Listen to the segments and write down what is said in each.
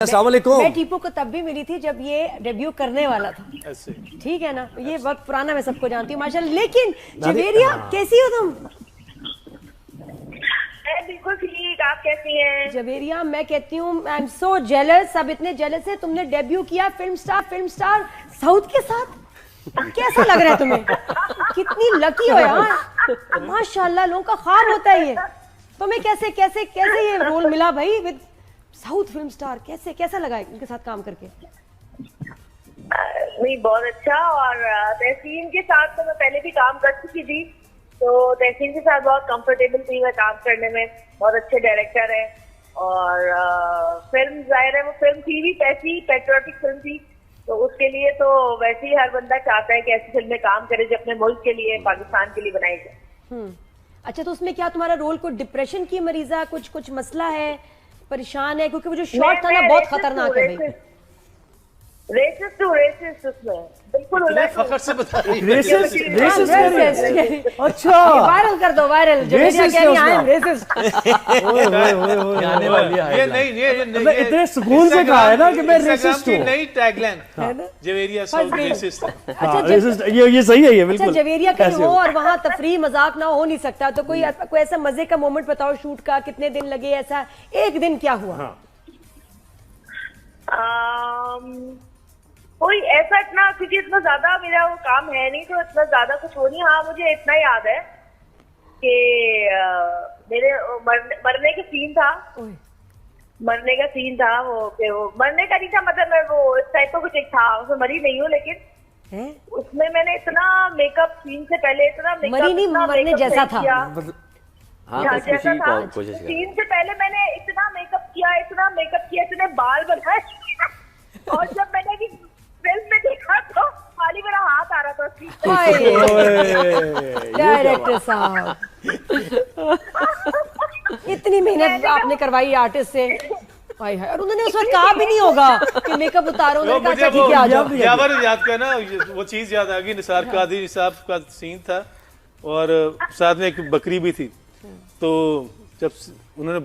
अस्सलाम वालेकुम। मैं टीपू को तब भी मिली थी जब ये डेब्यू करने वाला था, ठीक है ना। ये वक्त पुराना, मैं सबको जानती हूँ माशाल्लाह। लेकिन जवेरिया कैसी हो तुम? बिल्कुल ठीक, आप कैसी हैं? जवेरिया मैं कहती हूँ आई एम सो जेलस, सब इतने जेलस है। तुमने डेब्यू किया फिल्म स्टार साउथ के साथ, कैसा लग रहा है तुम्हें? कितनी लकी हो यार, माशाल्लाह। लोगों का ख्वाब होता है ये। तुम्हें कैसे कैसे कैसे ये रोल मिला भाई विद साउथ फिल्म स्टार? कैसा लगा इनके साथ काम करके? नहीं, बहुत अच्छा। और तहसीन के साथ तो मैं पहले भी काम कर चुकी थी, तो तहसीन के साथ बहुत कंफर्टेबल थी मैं काम करने में। बहुत अच्छे डायरेक्टर है और फिल्म जाहिर है वो फिल्म थी भी ऐसी पेट्रियोटिक फिल्म थी, तो उसके लिए तो वैसे ही हर बंदा चाहता है कि ऐसी फिल्म में काम करे जो अपने मुल्क के लिए, पाकिस्तान के लिए बनाई जाए। अच्छा, तो उसमें क्या तुम्हारा रोल को डिप्रेशन की मरीजा, कुछ मसला है, परेशान है? क्योंकि वो जो शॉट था ना बहुत खतरनाक है भाई। रेसिस्ट उसमें बिल्कुल फखर से बता रही है। अच्छा, वायरल कर दो, वायरल। रेसिस्ट आने वाली है। ये नहीं इतने सुकून से कहा है ना कि मैं रेसिस्ट हूँ। नई टैगलाइन जवेरिया साउथ रेसिस्ट। अच्छा, ये सही है, ये बिल्कुल। अच्छा, जवेरिया कहीं हो और वहाँ तफरीह मजाक ना हो नहीं सकता, तो कोई ऐसा मजे का मोमेंट बताओ शूट का। कितने दिन लगे? ऐसा एक दिन क्या हुआ? कोई ऐसा इतना, क्योंकि इतना ज्यादा मेरा वो काम है नहीं, तो इतना ज्यादा कुछ हो नहीं। हाँ, मुझे इतना याद है कि मेरे मरने का सीन था। वो कि वो मरने का नहीं था, मतलब मैं वो इस टाइप का कुछ एक था। उसमें मरी नहीं हूँ, लेकिन उसमें मैंने इतना मेकअप सीन से पहले इतना मरी नहीं, मरने जैसा था। जैसा था सीन से पहले मैंने इतना मेकअप किया, इतने बाल बनाए। और जब मैंने भी फिल्म में देखा तो खाली मेरा हाथ आ रहा था। डायरेक्टर साहब, इतनी मेहनत आपने करवाई आर्टिस्ट से, और उन्होंने उस वक्त कहा भी नहीं होगा कि मेकअप उतारो। उन्होंने कहा ठीक है आ जाओ। याद करना वो चीज याद आ गई। निसार कादरी साहब का सीन था और साथ में एक बकरी भी थी। तो जब उन्होंने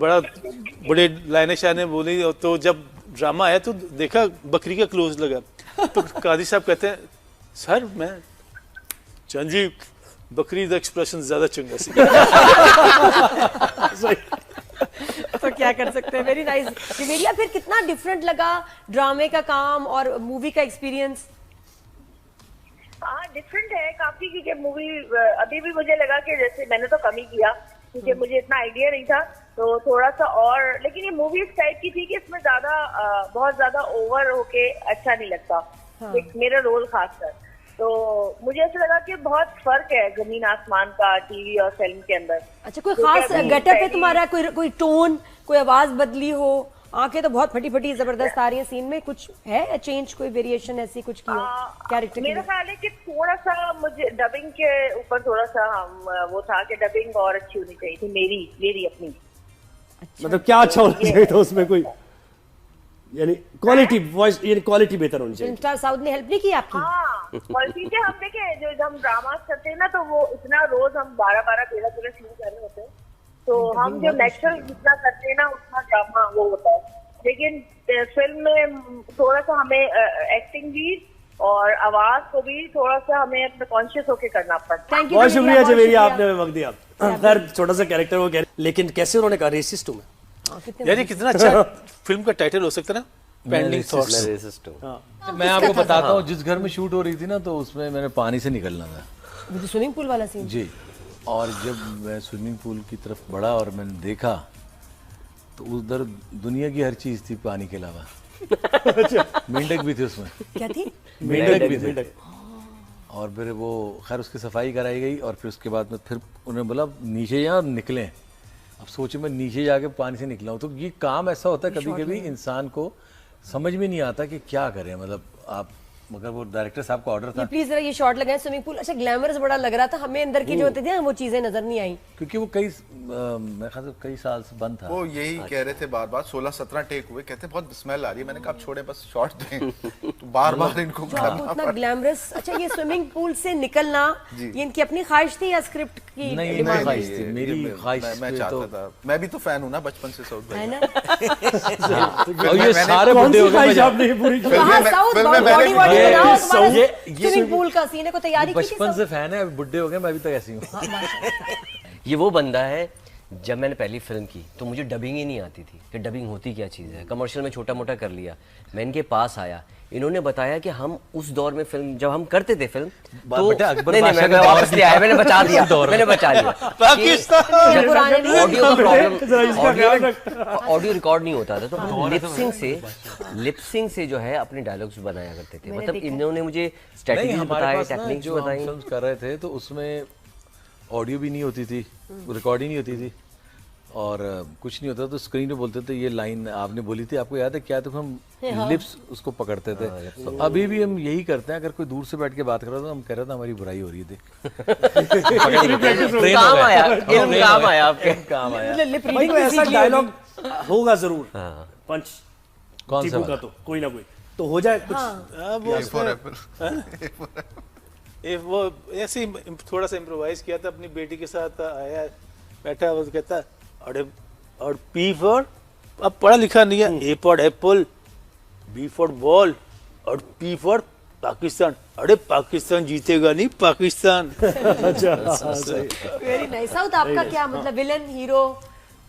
बड़े लाइनें शाने बोली, तो जब ड्रामा आया तो देखा बकरी का क्लोज लगा, तो कादी साहब कहते हैं सर मैं चंजी बकरी द एक्सप्रेशन ज्यादा चंगा सी। तो क्या कर सकते हैं। Very nice Javeria. फिर कितना डिफरेंट लगा ड्रामे का काम और मूवी का एक्सपीरियंस? हाँ, डिफरेंट है काफी, क्योंकि मूवी अभी भी मुझे लगा कि जैसे मैंने तो कम ही किया, क्योंकि मुझे इतना आइडिया नहीं था, तो थोड़ा सा और। लेकिन ये मूवी इस टाइप की थी कि इसमें बहुत ज्यादा ओवर होके अच्छा नहीं लगता। हाँ। मेरा रोल खासकर, तो मुझे ऐसा लगा कि बहुत फर्क है जमीन आसमान का टीवी और फिल्म के अंदर। अच्छा, कोई खास गेटअप है तुम्हारा? कोई टोन, कोई आवाज बदली हो? आंखें तो बहुत फटी फटी जबरदस्त आ रही है सीन में। कुछ है चेंज, कोई वेरिएशन ऐसी कुछ की कैरेक्टर? मेरा ख्याल है कि थोड़ा सा मुझे डबिंग के ऊपर थोड़ा सा वो था कि डबिंग और अच्छी होनी चाहिए थी मेरी अपनी। अच्छा, मतलब क्या अच्छा होना चाहिए था उसमें? कोई यानी क्वालिटी वॉइस, यानी क्वालिटी बेहतर होनी चाहिए। स्टार साउथ ने हेल्प नहीं की आपकी? हाँ, क्वालिटी से हम देखें जो हम ड्रामा करते हैं ना, तो वो इतना रोज हम 12-13 सीन कर रहे होते हैं, तो हम जो नेचुरल जितना करते हैं ना उतना ड्रामा वो होता है। लेकिन फिल्म में थोड़ा सा हमें एक्टिंग भी और आवाज को भी थोड़ा सा हमें अपने कॉन्शियस होके करना पड़ता है। बहुत शुक्रिया जवेरिया, आपने वक्त दिया। खैर छोटा सा कैरेक्टर वो कह, लेकिन कैसे उन्होंने कहा रेसिस्ट हूं मैं। यानी कितना अच्छा फिल्म का टाइटल हो सकता है ना, पेंडिंग थॉट्स। मैं आपको बताता हूँ, जिस घर में शूट हो रही थी ना, तो उसमें मैंने पानी से निकलना था, स्विमिंग पूल वाला सीन जी। और जब मैं स्विमिंग पूल की तरफ बढ़ा और मैंने देखा तो उधर दुनिया की हर चीज थी पानी के अलावा। मेंढक भी थे उसमें। क्या थी? मेंढक भी थे। और फिर वो खैर उसकी सफाई कराई गई, और फिर उसके बाद में फिर उन्होंने बोला नीचे यहाँ निकलें। अब सोचे मैं नीचे जाके पानी से निकला हूँ, तो ये काम ऐसा होता है कभी कभी इंसान को समझ में नहीं आता कि क्या करें। मतलब आप, मगर वो डायरेक्टर साहब का ऑर्डर था प्लीज जरा ये शॉट लगाएं स्विमिंग पूल। अच्छा, ग्लैमरस बड़ा लग रहा था, हमें अंदर की जो होती थी वो चीजें नजर नहीं आई, क्योंकि वो मैं ख्याल से कई साल से बंद था। वो यही कह रहे थे बार 16-17 टेक हुए, कहते बहुत स्मेल आ रही है। मैंने कहा आप छोड़े, बस शॉट दें। तो बार इनको इतना ग्लैमरस। अच्छा, ये स्विमिंग पूल से निकलना ये इनकी अपनी ख्वाहिश थी या स्क्रिप्ट की नहीं, नहीं, डिमांड ख्वाहिश थी, ये- मेरी ये ख्वाहिश मैं पे चाहता तो- था, मैं भी तो फैन हूँ ना बचपन से साउथ है भाई। ना? और ये सारे कौन बुड्ढे सी हो गए ख्वाहिश मैं आपने पूरी की? फिल्म कहाँ में- साउथ फिल्म में बॉडी मैंने- बॉडी ये- बनाओ तुम्हारा ये- स्विमिंग पूल का सीने को तैयारी की थी बचपन सब। से फैन है, अभी बुड्ढे हो गए, मैं अभी तक ऐसी हूँ। ये वो बंदा है, जब मैंने पहली फिल्म की तो मुझे डबिंग ही नहीं आती थी कि डबिंग होती क्या चीज़ है। कमर्शियल में छोटा मोटा कर लिया, मैं इनके पास आया, इन्होंने बताया कि हम उस दौर में फिल्म जब हम करते थे फिल्म तो बेटा, अकबर नहीं, बादशाह मैं का वापस दौर ले आया, मैंने बचा दिया, दौर में। मैंने बचा लिया। पाकिस्तान ये पुराने नहीं हैं। ऑडियो का जरा इसका ख्याल प्रॉब्लम, ऑडियो रिकॉर्ड नहीं होता था तो लिपसिंग से जो है अपने डायलॉग्स बनाया करते थे। मतलब इन्होंने मुझे नहीं, स्ट्रेटजीज हमारे बताए, पास ना टेक्निक्स जो हम बताई। फिल्म कर रहे थे तो उसमें ऑडियो भी नहीं होती थी, रिकॉर्ड ही नहीं होती थी और कुछ नहीं होता, तो स्क्रीन पे बोलते थे ये लाइन आपने बोली थी, आपको याद है क्या? तो हम लिप्स उसको पकड़ते थे। तो अभी भी हम यही करते हैं, अगर कोई दूर से बैठ के बात कर रहा था तो हम कह रहे थे हमारी बुराई हो रही है, देख काम आया, इल्म काम आया आपके। काम आया। मतलब लिप भाई रीडिंग कोई भी ऐसा सीख ली डायलॉग होगा जरूर, पंच कौन सा टीपू का, वाला? तो कोई ना कोई तो हो जाए कुछ। वो A for उसमें apple। वो ऐसे ही थोड़ा सा इम्प्रोवाइज किया था, अपनी बेटी के साथ आया, बैठा, वो कहता और पी फॉर, अब पढ़ा लिखा नहीं है, A for apple, B for ball और पी फॉर पाकिस्तान। अरे पाकिस्तान जीतेगा नहीं, पाकिस्तान। अच्छा हाँ, सही। Very nice. साउथ आपका क्या मतलब विलन हीरो?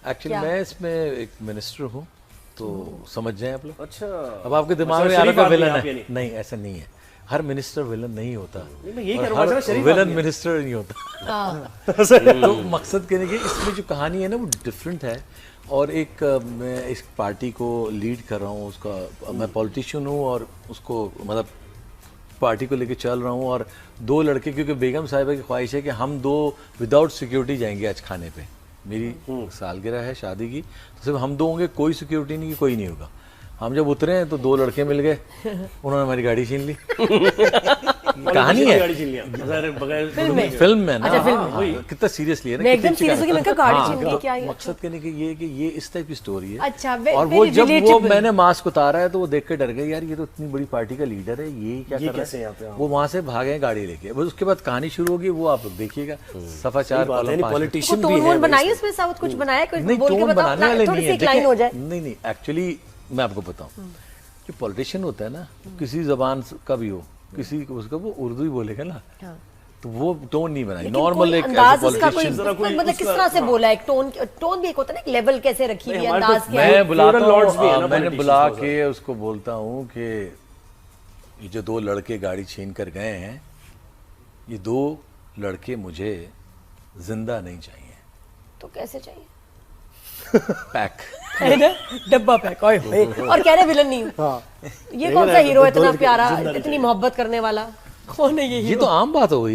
एक्चुअली मैं इसमें एक मिनिस्टर हूँ, तो समझ जाएं आप लोग। अच्छा, अब आपके दिमाग में शरीफ आने का आदमी विलन आप है? यानी। नहीं, ऐसा नहीं है, हर मिनिस्टर विलन नहीं होता, मैं यही और कह रहा हूँ, हर ऐसा शरीफ विलन आदमी है। मिनिस्टर नहीं होता। हाँ तो मकसद कहने की इसमें जो कहानी है ना वो डिफरेंट है, और एक मैं इस पार्टी को लीड कर रहा हूँ, उसका मैं पॉलिटिशियन हूँ और उसको मतलब पार्टी को लेके चल रहा हूँ, और दो लड़के, क्योंकि बेगम साहिबा की ख्वाहिश है कि हम दो विदाउट सिक्योरिटी जाएंगे आज खाने पे, मेरी सालगिरह है शादी की, तो सिर्फ हम दो होंगे, कोई सिक्योरिटी नहीं, कोई नहीं होगा। हम जब उतरे हैं तो दो लड़के मिल गए, उन्होंने हमारी गाड़ी छीन ली। कहानी है, गाड़ी छीन लिया बगैर फिल्म में। फिल्म में ना, अच्छा, फिल्म हाँ, हाँ, कितना सीरियसली है ना, मैं एकदम कितनी सीरियस हो गई, मैं कहा गाड़ी छीन ली तो क्या ये? मकसद कहने की ये है कि ये इस टाइप की स्टोरी है। अच्छा, और वो very जब वो relatable। मैंने मास्क उतारा है तो वो देख के डर गए, यार ये तो इतनी बड़ी पार्टी का लीडर है, ये क्या ये कर रहा कैसे यहाँ पे, है? हाँ। वो वहां से भागे गाड़ी लेके, बस उसके बाद कहानी शुरू होगी, वो आप लोग देखिएगा, सफा 4 कॉलम 5 को पॉलिटिशियन भी टोन है वोन भाई बनाई इसमें। उसमें? साउथ कुछ बनाया कुछ नहीं, बोल के टोन बताओ बनाने वाले थोड़ी नहीं सी है, एक लाइन हो जाए। नहीं नहीं, एक्चुअली मैं आपको बताऊं, जो पॉलिटिशियन होता है ना, किसी जबान का भी हो, किसी को उसका वो उर्दू ही बोलेगा ना, हाँ। तो वो टोन नहीं बनाई, लेकिन नॉर्मल कोई एक अंदाज उसका कोई पॉलिटिशियन। जरा कोई मतलब किस उसका- तरह से बोला है? एक टोन भी एक होता है ना, एक लेवल कैसे रखी हुई है, हमारे अंदाज तो क्या है? मैं बुलाता Plural lords भी है हूँ, ना मैंने politicians बुला बहुत के उसको बोलता हूँ कि ये जो दो लड़के गाड़ी छीन कर गए हैं, ये दो लड़के मुझे जिंदा नहीं चाहिए, तो कैसे चाहिए? पैक। है ना, डब्बा पैक। ओए होए। और कह रहे विलन नहीं हूँ। हाँ ये कौन सा हीरो है इतना दो लड़के प्यारा, जिंदा नहीं इतनी मोहब्बत करने वाला? कौन है ये ये हीरो? तो आम बात हो गई।